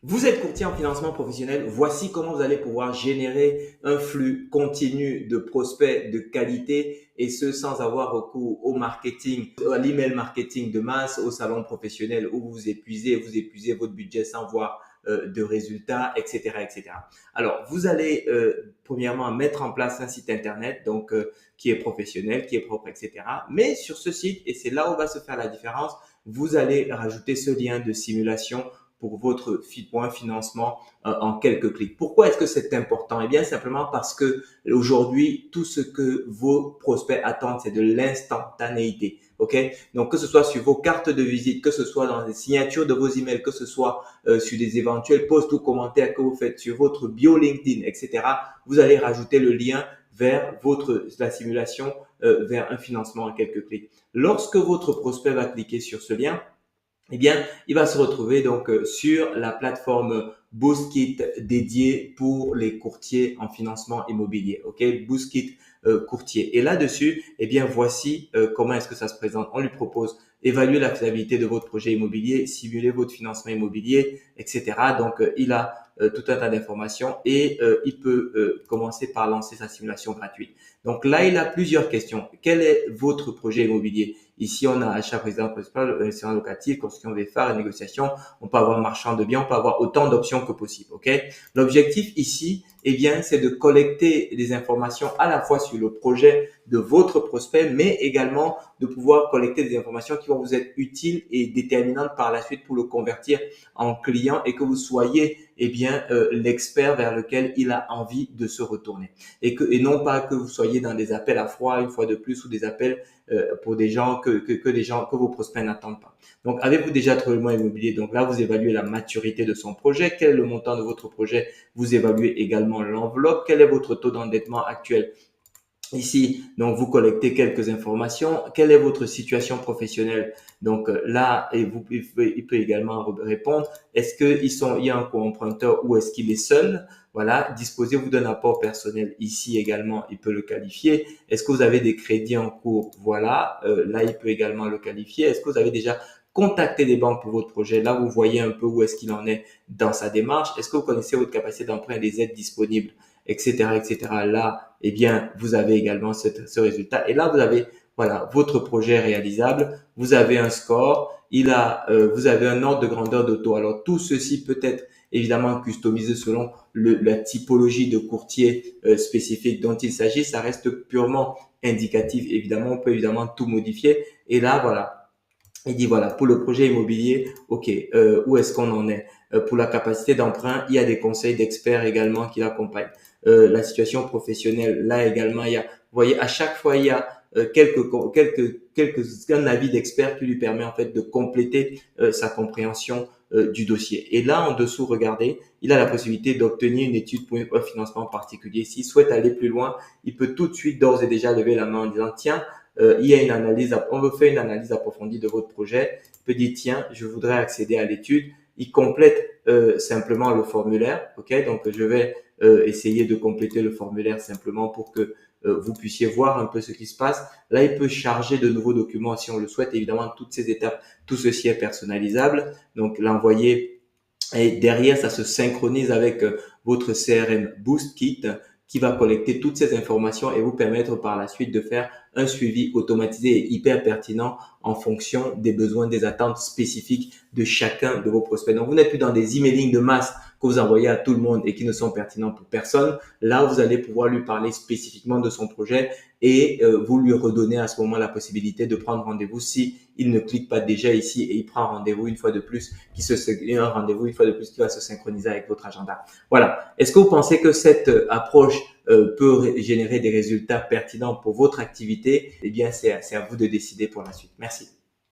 Vous êtes courtier en financement professionnel. Voici comment vous allez pouvoir générer un flux continu de prospects de qualité et ce sans avoir recours au marketing, à l'email marketing de masse, au salon professionnel où vous épuisez votre budget sans voir de résultats, etc., etc. Alors, vous allez premièrement mettre en place un site internet donc qui est professionnel, qui est propre, etc. Mais sur ce site, et c'est là où va se faire la différence, vous allez rajouter ce lien de simulation pour un financement en quelques clics. Pourquoi est-ce que c'est important? Eh bien, simplement parce que aujourd'hui, tout ce que vos prospects attendent, c'est de l'instantanéité. OK? Donc, que ce soit sur vos cartes de visite, que ce soit dans les signatures de vos emails, que ce soit sur des éventuels posts ou commentaires que vous faites sur votre bio LinkedIn, etc., vous allez rajouter le lien vers la simulation, vers un financement en quelques clics. Lorsque votre prospect va cliquer sur ce lien, eh bien, il va se retrouver donc sur la plateforme BoostKit dédiée pour les courtiers en financement immobilier. OK, BoostKit courtier. Et là-dessus, eh bien, voici comment est-ce que ça se présente. On lui propose évaluer la faisabilité de votre projet immobilier, simuler votre financement immobilier, etc. Donc, il a tout un tas d'informations et il peut commencer par lancer sa simulation gratuite. Donc là, il a plusieurs questions. Quel est votre projet immobilier? Ici, on a achat, résidence principale, investissement locatif, construction des phares, négociation. On peut avoir marchand de biens, on peut avoir autant d'options que possible. OK? L'objectif ici, eh bien, c'est de collecter des informations à la fois sur le projet de votre prospect, mais également de pouvoir collecter des informations qui vont vous être utiles et déterminantes par la suite pour le convertir en client et que vous soyez, eh bien, l'expert vers lequel il a envie de se retourner. Et non pas que vous soyez dans des appels à froid une fois de plus ou des appels pour des gens que vos prospects n'attendent pas. Donc, avez-vous déjà trouvé le moyen immobilier? Donc là, vous évaluez la maturité de son projet. Quel est le montant de votre projet? Vous évaluez également l'enveloppe. Quel est votre taux d'endettement actuel? Ici, donc, vous collectez quelques informations. Quelle est votre situation professionnelle? Donc là, il peut également répondre. Est-ce il y a un co-emprunteur ou est-ce qu'il est seul? Voilà. Disposez-vous d'un apport personnel? Ici également, il peut le qualifier. Est-ce que vous avez des crédits en cours? Voilà. Là, il peut également le qualifier. Est-ce que vous avez déjà contacté des banques pour votre projet? Là, vous voyez un peu où est-ce qu'il en est dans sa démarche. Est-ce que vous connaissez votre capacité d'emprunt et des aides disponibles? Etc., etc. Là, eh bien, vous avez également ce résultat. Et là, vous avez, voilà, votre projet réalisable. Vous avez un score. Vous avez un ordre de grandeur d'auto. Alors, tout ceci peut être évidemment customisé selon la typologie de courtier spécifique dont il s'agit. Ça reste purement indicatif. Évidemment, on peut évidemment tout modifier. Et là, voilà. Il dit voilà, pour le projet immobilier, OK, où est-ce qu'on en est? Pour la capacité d'emprunt, il y a des conseils d'experts également qui l'accompagnent. La situation professionnelle, là également, vous voyez, à chaque fois, il y a un avis d'expert qui lui permet en fait de compléter sa compréhension du dossier. Et là, en dessous, regardez, il a la possibilité d'obtenir une étude pour un financement particulier. S'il souhaite aller plus loin, il peut tout de suite d'ores et déjà lever la main en disant, tiens, il y a une analyse, on veut faire une analyse approfondie de votre projet. Il peut dire, tiens, je voudrais accéder à l'étude. Il complète simplement le formulaire. OK, donc je vais essayer de compléter le formulaire simplement pour que vous puissiez voir un peu ce qui se passe. Là, il peut charger de nouveaux documents si on le souhaite. Évidemment, toutes ces étapes, tout ceci est personnalisable. Donc, l'envoyer et derrière, ça se synchronise avec votre CRM BoostKit qui va collecter toutes ces informations et vous permettre par la suite de faire un suivi automatisé et hyper pertinent en fonction des besoins, des attentes spécifiques de chacun de vos prospects. Donc, vous n'êtes plus dans des emailing de masse que vous envoyez à tout le monde et qui ne sont pertinents pour personne. Là, vous allez pouvoir lui parler spécifiquement de son projet et vous lui redonnez à ce moment la possibilité de prendre rendez-vous si il ne clique pas déjà ici et il prend rendez-vous une fois de plus, un rendez-vous une fois de plus qui va se synchroniser avec votre agenda. Voilà. Est-ce que vous pensez que cette approche peut générer des résultats pertinents pour votre activité? Eh bien, c'est à vous de décider pour la suite. Merci.